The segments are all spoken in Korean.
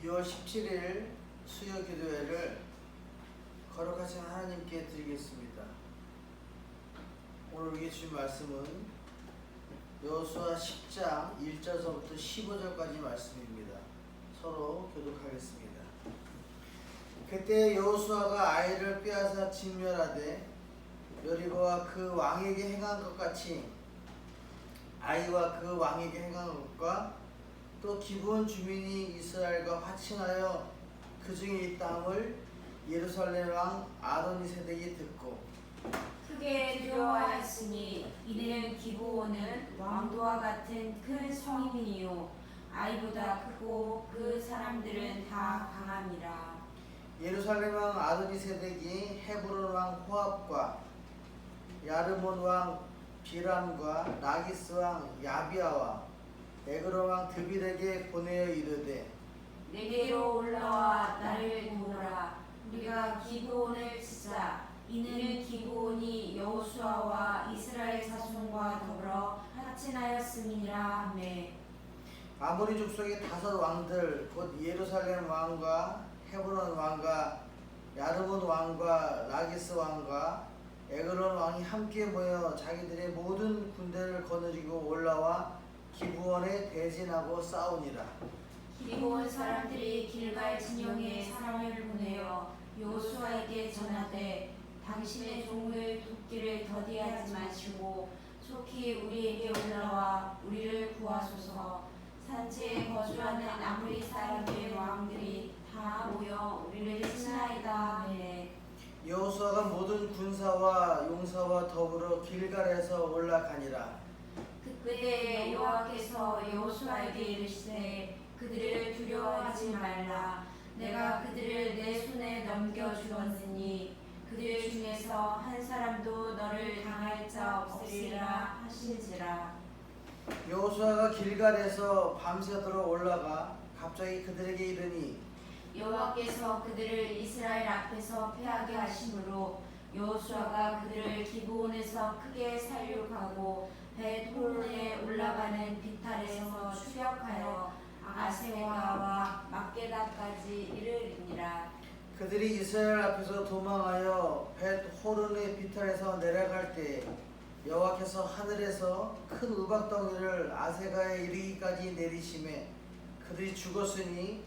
6월 17일 수요 기도회를 거룩하신 하나님께 드리겠습니다. 오늘 우리 주신 말씀은 여호수아 10장 1절서부터 15절까지 말씀입니다. 서로 교독하겠습니다. 그때 여호수아가 아이를 빼앗아 진멸하되 여리고와 그 왕에게 행한 것 같이 아이와 그 왕에게 행한 것과 또 기브온 주민이 이스라엘과 화친하여 그 중에 있다함을 예루살렘 왕 아도니세덱이 듣고 크게 두려워하였으니 이는 기브온은 왕도와 같은 큰 성임이요 아이보다 크고 그 사람들은 다 강함이라. 예루살렘 왕 아도니세덱이 헤브론 왕 호압과 야르몬 왕 비람과 라기스 왕 야비아와 에그론 왕 드빌에게 보내어 이르되 내게로 올라와 나를 도우라. 우리가 기브온을 치자. 이는 기브온이 여호수아와 이스라엘 자손과 더불어 화친하였음이라 하매 아모리 족속의 5 왕들 곧 예루살렘 왕과 헤브론 왕과 야르몬 왕과 라기스 왕과 에그론 왕이 함께 모여 자기들의 모든 군대를 거느리고 올라와 기브온에 대진하고 싸우니라. 기브온 사람들이 길갈 진영에 사람을 보내어 여호수아에게 전하되 당신의 종을 돕기를 더디하지 마시고 속히 우리에게 올라와 우리를 구하소서. 산지에 거주하는 아무리 사람의 왕들이 다 모여 우리를 친하이다 하매 여호수아가 모든 군사와 용사와 더불어 길갈에서 올라가니라. 그때 여호와께서 여호수아에게 이르시되 그들을 두려워하지 말라. 내가 그들을 내 손에 넘겨주었으니 그들 중에서 한 사람도 너를 당할 자 없으리라 하신지라. 여호수아가 길갈에서 밤새도록 올라가 갑자기 그들에게 이르니 여호와께서 그들을 이스라엘 앞에서 패하게 하심으로 여호수아가 그들을 기브온에서 크게 살육하고 벳호론에 올라가는 비탈에서 추격하여 아세와와 막게다까지 이르리니라. 그들이 이스라엘 앞에서 도망하여 벳호른의 비탈에서 내려갈 때 여호와께서 하늘에서 큰 우박덩이를 아세가에 이르기까지 내리심에 그들이 죽었으니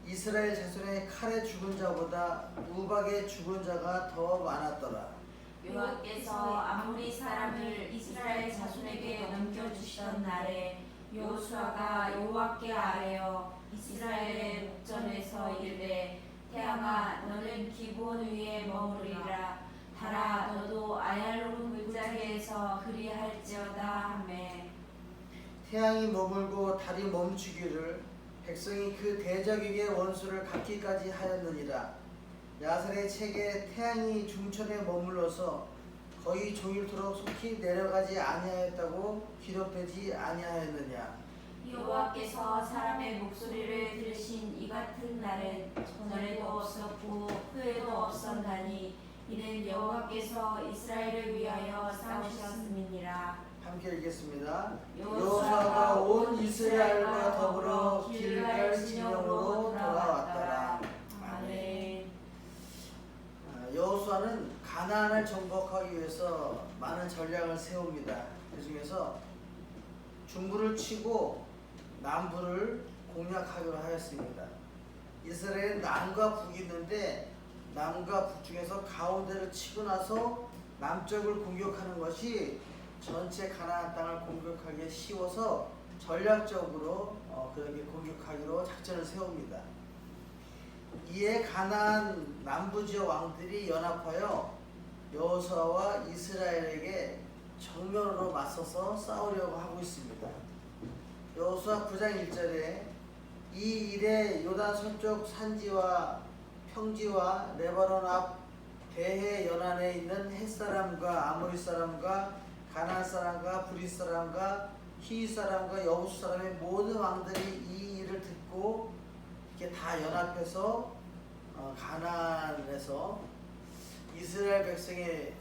이스라엘 자손의 칼에 죽은 자보다 우박에 죽은 자가 더 많았더라. 여호와께서 아모리 사람을 이스라엘 자손에게 넘겨주시던 날에 여호수아가 여호와께 아뢰어 이스라엘의 목전에서 이르되 태양아 너는 기브온 위에 머무리라. 달아 너도 아얄론 물자리에서 그리할지어다 하매 태양이 머물고 달이 멈추기를 백성이 그 대적에게 원수를 갚기까지 하였느니라. 야살의 책에 태양이 중천에 머물러서 거의 종일토록 속히 내려가지 아니하였다고 기록되지 아니하였느냐. 여호와께서 사람의 목소리를 들으신 이 같은 날은 전에도 없었고 후에도 없었나니 이는 여호와께서 이스라엘을 위하여 싸우셨음이니라. 함께 읽겠습니다. 여호수아가 온 이스라엘과 더불어 길갈 진영으로 돌아왔더라. 아멘. 여호수아는 가나안을 정복하기 위해서 많은 전략을 세웁니다. 그 중에서 중부를 치고 남부를 공략하기로 하였습니다. 이스라엘은 남과 북이 있는데 남과 북 중에서 가운데를 치고 나서 남쪽을 공격하는 것이 전체 가나안 땅을 공격하기 쉬워서 전략적으로 그렇게 공격하기로 작전을 세웁니다. 이에 가나안 남부 지역 왕들이 연합하여 여호수아와 이스라엘에게 정면으로 맞서서 싸우려고 하고 있습니다. 여호수아 9장 1절에 이 일에 요단 서쪽 산지와 평지와 레바논 앞 대해 연안에 있는 햇사람과 아모리 사람과 가나안 사람과 브릿 사람과 히윗 사람과 여부스 사람의 모든 왕들이 이 일을 듣고 이렇게 다 연합해서 가나안에서 이스라엘 백성의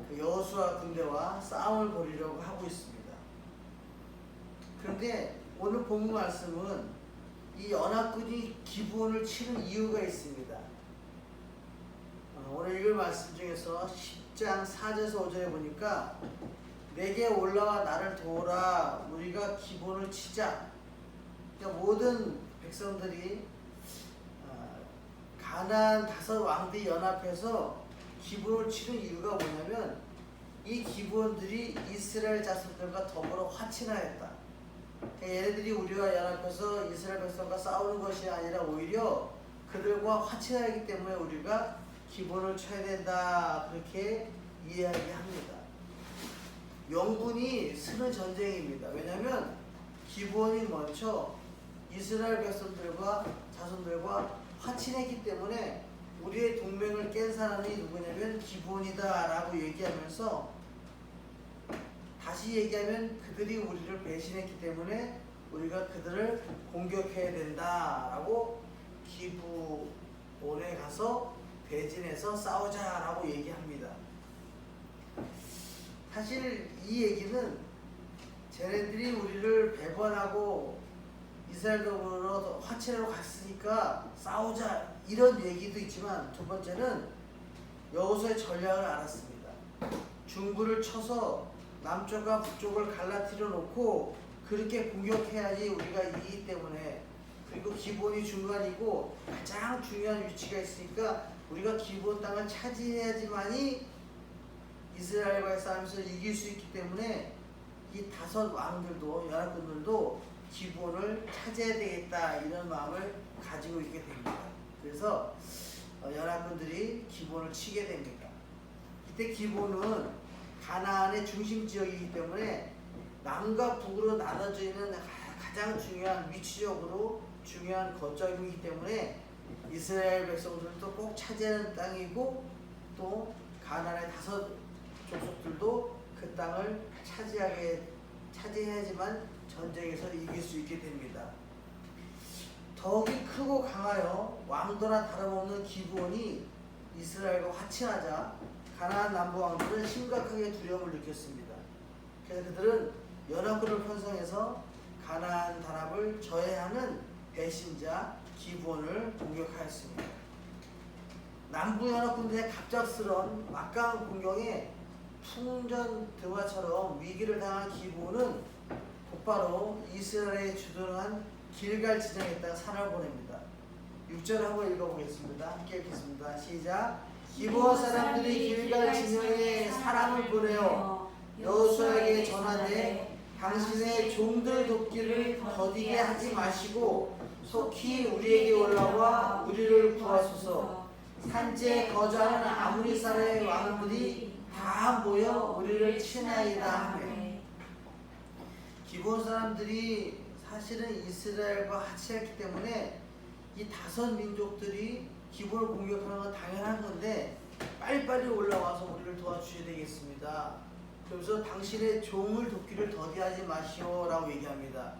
그 여호수아 군대와 싸움을 벌이려고 하고 있습니다. 그런데 오늘 본문 말씀은 이 연합군이 기브온을 치는 이유가 있습니다. 오늘 읽을 말씀 중에서 10장 4절에서 5절에 보니까 내게 올라와 나를 도우라 우리가 기브온을 치자. 그러니까 모든 백성들이 가나안 5 왕들이 연합해서 기브온을 치는 이유가 뭐냐면 이 기브온들이 이스라엘 자손들과 더불어 화친하였다. 그러니까 얘네들이 우리와 연합해서 이스라엘 백성과 싸우는 것이 아니라 오히려 그들과 화친하기 때문에 우리가 기브온을 쳐야 된다. 그렇게 이야기합니다. 명분이 쓰는 전쟁입니다. 왜냐하면 기브온이 먼저 이스라엘 백성들과 자손들과 화친했기 때문에 우리의 동맹을 깬 사람이 누구냐면 기브온이다 라고 얘기하면서, 다시 얘기하면 그들이 우리를 배신했기 때문에 우리가 그들을 공격해야 된다 라고 기브온에 가서 대진해서 싸우자 라고 얘기합니다. 사실 이 얘기는 쟤네들이 우리를 배반하고 이스라엘으로 화친하러 갔으니까 싸우자 이런 얘기도 있지만, 두 번째는 여호수아의 전략을 알았습니다. 중부를 쳐서 남쪽과 북쪽을 갈라뜨려 놓고 그렇게 공격해야지 우리가 이기기 때문에, 그리고 기브온이 중간이고 가장 중요한 위치가 있으니까 우리가 기브온 땅을 차지해야지만이 이스라엘과의 싸움에서 이길 수 있기 때문에 이 5 왕들도 연합군들도 기브온을 차지해야 되겠다 이런 마음을 가지고 있게 됩니다. 그래서 연합군들이 기브온을 치게 됩니다. 이때 기브온은 가나안의 중심 지역이기 때문에 남과 북으로 나눠져 있는 가장 중요한, 위치적으로 중요한 거점이기 때문에 이스라엘 백성들도 꼭 차지하는 땅이고, 또 가나안의 5 족속들도 그 땅을 차지해야지만 전쟁에서 이길 수 있게 됩니다. 더욱이 크고 강하여 왕도나 다름없는 기브온이 이스라엘과 화친하자 가나안 남부 왕들은 심각하게 두려움을 느꼈습니다. 그래서 그들은 연합군을 편성해서 가나안 단합을 저해하는 배신자 기브온을 공격하였습니다. 남부 연합군들의 갑작스런 막강한 공격에 풍전등화처럼 위기를 당한 기브온은 곧바로 이스라엘에 주둔한 길갈 지정에다가 산을 보냅니다. 6절 한번 읽어보겠습니다. 함께 읽겠습니다. 시작. 기브온 사람들이 길갈 지명에 사람을 보내어 여호수아에게 전하되 당신의 종들 돕기를 더디게 하지 마시고 속히 우리에게 올라와 우리를 구하소서. 산지에 거주하는 아무리 사람의 왕들이 다 모여 우리를 치나이다 하매. 기브온 사람들이 사실은 이스라엘과 화친했기 때문에 이 5 민족들이 기브온을 공격하는 건 당연한 건데 빨리빨리 올라와서 우리를 도와주셔야 되겠습니다. 그래서 당신의 종을 돕기를 더디하지 마시오 라고 얘기합니다.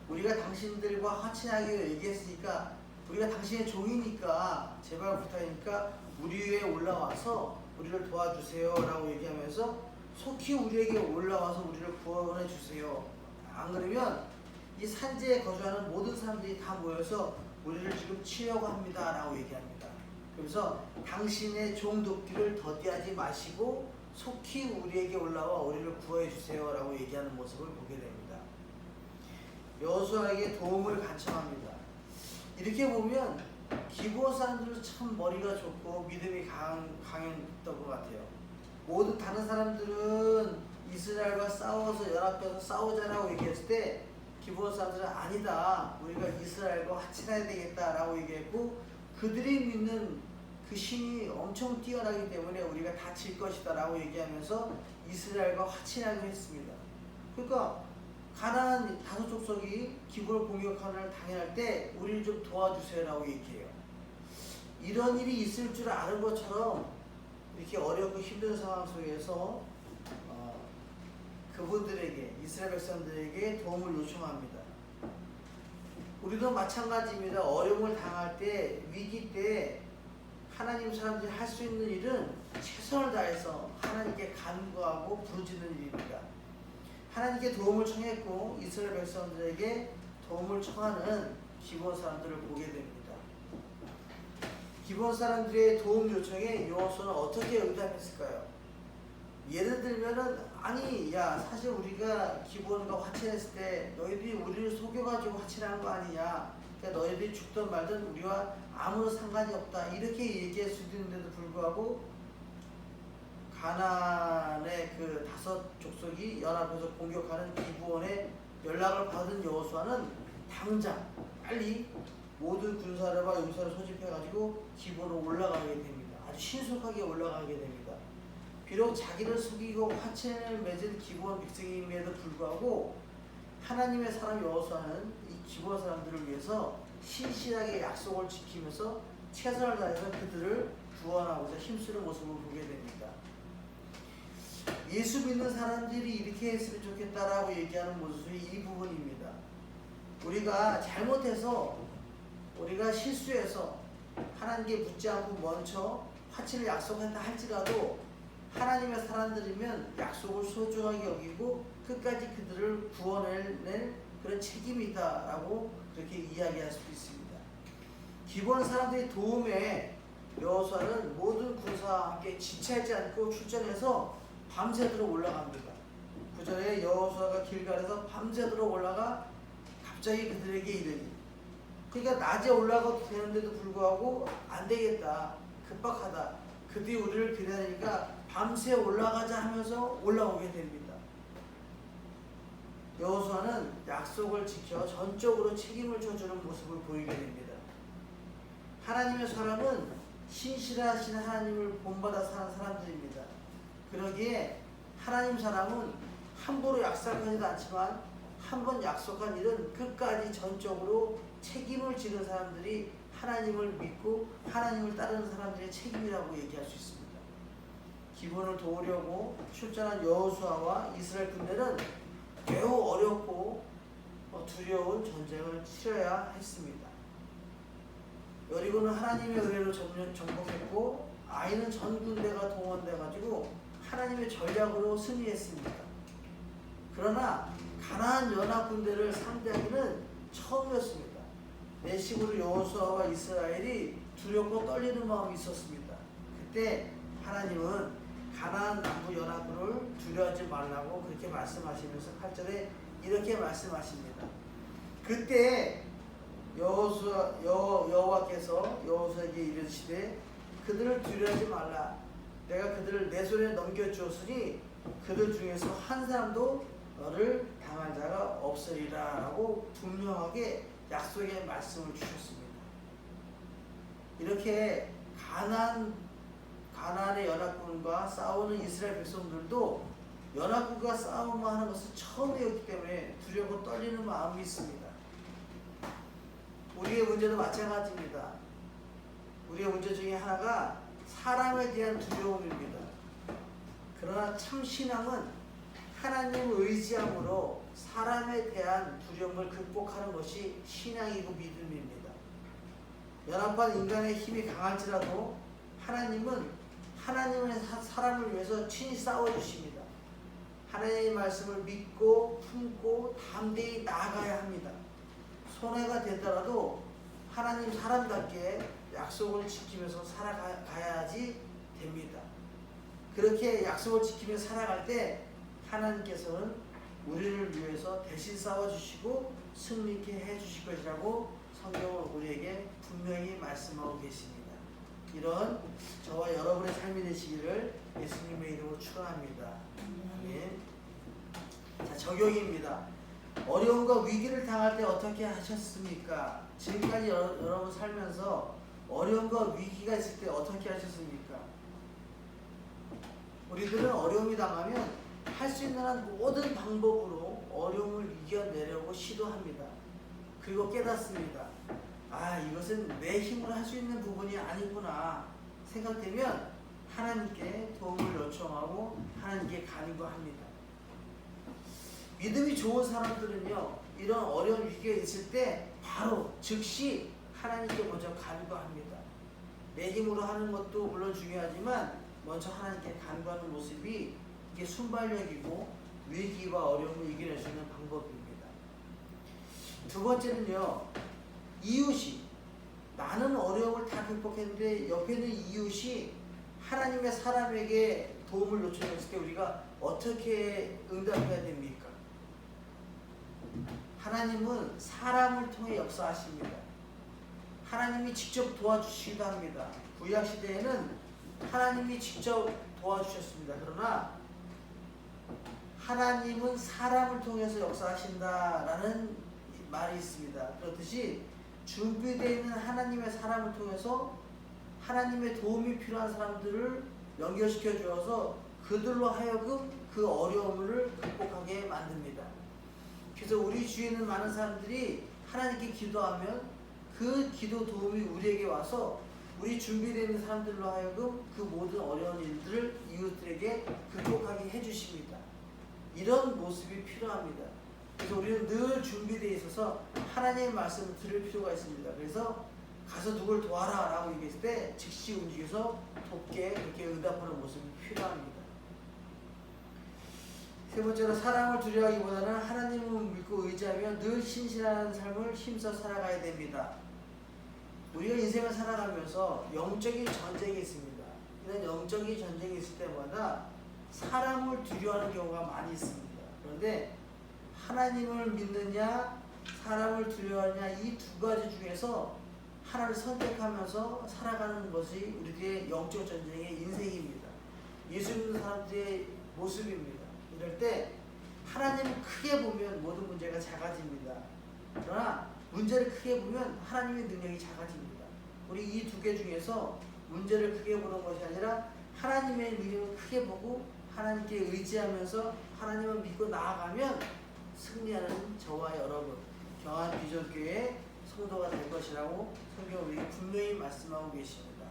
우리가 당신들과 화친하기로 얘기했으니까, 우리가 당신의 종이니까 제발 부탁이니까 우리 위에 올라와서 우리를 도와주세요 라고 얘기하면서 속히 우리에게 올라와서 우리를 구원해 주세요. 안 그러면 이 산지에 거주하는 모든 사람들이 다 모여서 우리를 지금 치려고 합니다 라고 얘기합니다. 그래서 당신의 종 돕기를 더디하지 마시고 속히 우리에게 올라와 우리를 구해 주세요 라고 얘기하는 모습을 보게 됩니다. 여호수아에게 도움을 간청합니다. 이렇게 보면 기브온 사람들은 참 머리가 좋고 믿음이 강했던 것 같아요. 모두 다른 사람들은 이스라엘과 싸워서 연합해서 싸우자라고 얘기했을 때 기브온 사람들은 아니다, 우리가 이스라엘과 화친해야 되겠다라고 얘기했고, 그들이 믿는 그 신이 엄청 뛰어나기 때문에 우리가 다칠 것이다 라고 얘기하면서 이스라엘과 화친하기로 했습니다. 그러니까 가나안 5 족속이 기브온을 공격하는 당연할 때 우리를 좀 도와주세요 라고 얘기해요. 이런 일이 있을 줄 아는 것처럼 이렇게 어렵고 힘든 상황 속에서 그분들에게, 이스라엘 백성들에게 도움을 요청합니다. 우리도 마찬가지입니다. 어려움을 당할 때, 위기 때 하나님 사람들이 할 수 있는 일은 최선을 다해서 하나님께 간구하고 부르짖는 일입니다. 하나님께 도움을 청했고 이스라엘 백성들에게 도움을 청하는 기브온 사람들을 보게 됩니다. 기브온 사람들의 도움 요청에 여호수아는 어떻게 응답했을까요? 예를 들면은 아니 야 사실 우리가 기브온과 화친했을 때 너희들이 우리를 속여가지고 화친한 거 아니냐, 그러니까 너희들이 죽든 말든 우리와 아무런 상관이 없다 이렇게 얘기할 수도 있는데도 불구하고 가나안의 그 5 족속이 연합해서 공격하는 기브온의 연락을 받은 여호수아는 당장 빨리 모든 군사력과 용사를 소집해가지고 기브온으로 올라가게 됩니다. 아주 신속하게 올라가게 됩니다. 비록 자기를 속이고 화친을 맺은 기브온 백성임에도 불구하고 하나님의 사람 여호수아는 이 기브온 사람들을 위해서 신실하게 약속을 지키면서 최선을 다해서 그들을 구원하고자 힘쓰는 모습을 보게 됩니다. 예수 믿는 사람들이 이렇게 했으면 좋겠다라고 얘기하는 모습이 이 부분입니다. 우리가 잘못해서 우리가 실수해서 하나님께 묻지 않고 먼저 화친을 약속한다 할지라도 하나님의 사람들이면 약속을 소중하게 여기고 끝까지 그들을 구원해낼 그런 책임이다라고 그렇게 이야기할 수 있습니다. 기브온 사람들의 도움에 여호수아는 모든 군사와 함께 지체하지 않고 출전해서 밤새도록 올라갑니다. 구절에 여호수아가 길갈에서 밤새도록 올라가 갑자기 그들에게 이르니, 그러니까 낮에 올라가도 되는데도 불구하고 안 되겠다, 급박하다, 그들이 우리를 기다리니까 밤새 올라가자 하면서 올라오게 됩니다. 여호수아는 약속을 지켜 전적으로 책임을 져주는 모습을 보이게 됩니다. 하나님의 사람은 신실하신 하나님을 본받아 사는 사람들입니다. 그러기에 하나님 사람은 함부로 약속하지도 않지만 한번 약속한 일은 끝까지 전적으로 책임을 지는 사람들이 하나님을 믿고 하나님을 따르는 사람들의 책임이라고 얘기할 수 있습니다. 기브온을 도우려고 출전한 여호수아와 이스라엘 군대는 매우 어렵고 두려운 전쟁을 치러야 했습니다. 여리고는 하나님의 은혜로 정복했고 아이는 전 군대가 동원돼 가지고 하나님의 전략으로 승리했습니다. 그러나 가나안 연합 군대를 상대하기는 처음이었습니다. 내심으로 여호수아와 이스라엘이 두렵고 떨리는 마음이 있었습니다. 그때 하나님은 가나안 남부 연합군을 두려워하지 말라고 그렇게 말씀하시면서 8절에 이렇게 말씀하십니다. 그때 여호와께서 여호수아에게 이르시되 그들을 두려워하지 말라. 내가 그들을 내 손에 넘겨주었으니 그들 중에서 한 사람도 너를 당할 자가 없으리라 라고 분명하게 약속의 말씀을 주셨습니다. 이렇게 가나안의 연합군과 싸우는 이스라엘 백성들도 연합군과 싸움을 하는 것은 처음이었기 때문에 두려워 떨리는 마음이 있습니다. 우리의 문제도 마찬가지입니다. 우리의 문제 중에 하나가 사람에 대한 두려움입니다. 그러나 참 신앙은 하나님을 의지함으로 사람에 대한 두려움을 극복하는 것이 신앙이고 믿음입니다. 연합한 인간의 힘이 강할지라도 하나님은 하나님의 사람을 위해서 친히 싸워주십니다. 하나님의 말씀을 믿고 품고 담대히 나아가야 합니다. 손해가 되더라도 하나님 사람답게 약속을 지키면서 살아가야지 됩니다. 그렇게 약속을 지키며 살아갈 때 하나님께서는 우리를 위해서 대신 싸워주시고 승리케 해주실 것이라고 성경은 우리에게 분명히 말씀하고 계십니다. 이런 저와 여러분의 삶이 되시기를 예수님의 이름으로 축원합니다. 아멘. 자, 적용입니다. 어려움과 위기를 당할 때 어떻게 하셨습니까? 지금까지 여러분 살면서 어려움과 위기가 있을 때 어떻게 하셨습니까? 우리들은 어려움이 당하면 할 수 있는 한 모든 방법으로 어려움을 이겨내려고 시도합니다. 그리고 깨닫습니다. 아, 이것은 내 힘으로 할 수 있는 부분이 아니구나 생각되면 하나님께 도움을 요청하고 하나님께 간구합니다. 믿음이 좋은 사람들은요, 이런 어려운 위기가 있을 때 바로 즉시 하나님께 먼저 간구합니다. 내 힘으로 하는 것도 물론 중요하지만 먼저 하나님께 간구하는 모습이 이게 순발력이고 위기와 어려움을 이겨낼 수 있는 방법입니다. 두 번째는요, 이웃이 많은 어려움을 다 극복했는데 옆에 있는 이웃이 하나님의 사람에게 도움을 요청했을 때 우리가 어떻게 응답해야 됩니까? 하나님은 사람을 통해 역사하십니다. 하나님이 직접 도와주시기도 합니다. 구약시대에는 하나님이 직접 도와주셨습니다. 그러나 하나님은 사람을 통해서 역사하신다라는 말이 있습니다. 그렇듯이 준비되어 있는 하나님의 사람을 통해서 하나님의 도움이 필요한 사람들을 연결시켜 주어서 그들로 하여금 그 어려움을 극복하게 만듭니다. 그래서 우리 주위에 있는 많은 사람들이 하나님께 기도하면 그 기도 도움이 우리에게 와서 우리 준비되어 있는 사람들로 하여금 그 모든 어려운 일들을 이웃들에게 극복하게 해주십니다. 이런 모습이 필요합니다. 그래서 우리는 늘 준비되어 있어서 하나님의 말씀을 들을 필요가 있습니다. 그래서 가서 누굴 도와라 라고 얘기했을 때 즉시 움직여서 돕게 그렇게 응답하는 모습이 필요합니다. 세 번째로 사람을 두려워하기보다는 하나님을 믿고 의지하며 늘 신실한 삶을 힘써 살아가야 됩니다. 우리가 인생을 살아가면서 영적인 전쟁이 있습니다. 이런 영적인 전쟁이 있을 때마다 사람을 두려워하는 경우가 많이 있습니다. 그런데 하나님을 믿느냐 사람을 두려워하느냐 이 두 가지 중에서 하나를 선택하면서 살아가는 것이 우리의 영적 전쟁의 인생입니다. 예수 믿는 사람들의 모습입니다. 이럴 때 하나님을 크게 보면 모든 문제가 작아집니다. 그러나 문제를 크게 보면 하나님의 능력이 작아집니다. 우리 이 두 개 중에서 문제를 크게 보는 것이 아니라 하나님의 능력을 크게 보고 하나님께 의지하면서 하나님을 믿고 나아가면 승리하는 저와 여러분 경한 비전교회의 성도가 될 것이라고 성경은 우리에게 분명히 말씀하고 계십니다.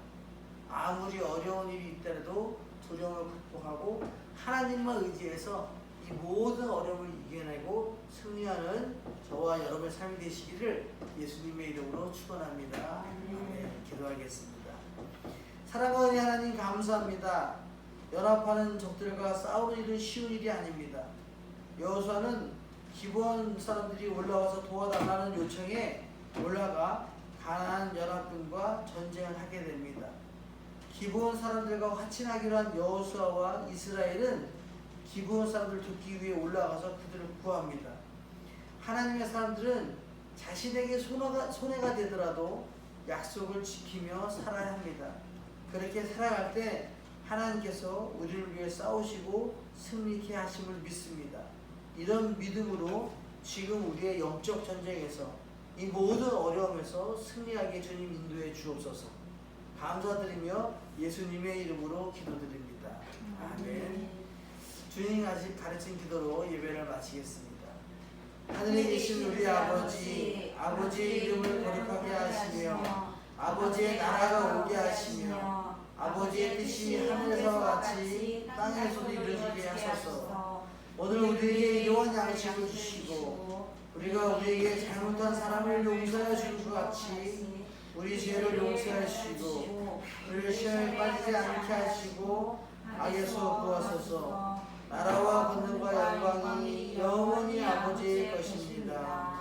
아무리 어려운 일이 있더라도 두려움을 극복하고 하나님만 의지해서 이 모든 어려움을 이겨내고 승리하는 저와 여러분의 삶이 되시기를 예수님의 이름으로 축원합니다. 네, 기도하겠습니다. 사랑하는 하나님 감사합니다. 연합하는 적들과 싸우는 일은 쉬운 일이 아닙니다. 여호수아는 기브온 사람들이 올라와서 도와달라는 요청에 올라가 가나안 연합군과 전쟁을 하게 됩니다. 기브온 사람들과 화친하기로 한 여호수아와 이스라엘은 기브온 사람들을 돕기 위해 올라가서 그들을 구합니다. 하나님의 사람들은 자신에게 손해가 되더라도 약속을 지키며 살아야 합니다. 그렇게 살아갈 때 하나님께서 우리를 위해 싸우시고 승리케 하심을 믿습니다. 이런 믿음으로 지금 우리의 영적 전쟁에서 이 모든 어려움에서 승리하게 주님 인도해 주옵소서. 감사드리며 예수님의 이름으로 기도드립니다. 아멘. 주님 아직 가르친 기도로 예배를 마치겠습니다. 하늘에 계신 우리 아버지, 아버지의 이름을 거룩하게 하시며 아버지의 나라가 오게 하시며 아버지의 뜻이 하늘에서와 같이 땅에서도 이루어지게 하소서. 오늘 우리에게 일용할 양식을 주시고 우리가 우리에게 잘못한 사람을 용서해 주는 것 같이 우리 죄를 용서해 주시고 우리를 시험에 빠지지 않게 하시고 악에서 구하소서. 나라와 권능과 영광이 영원히 아버지의 것입니다.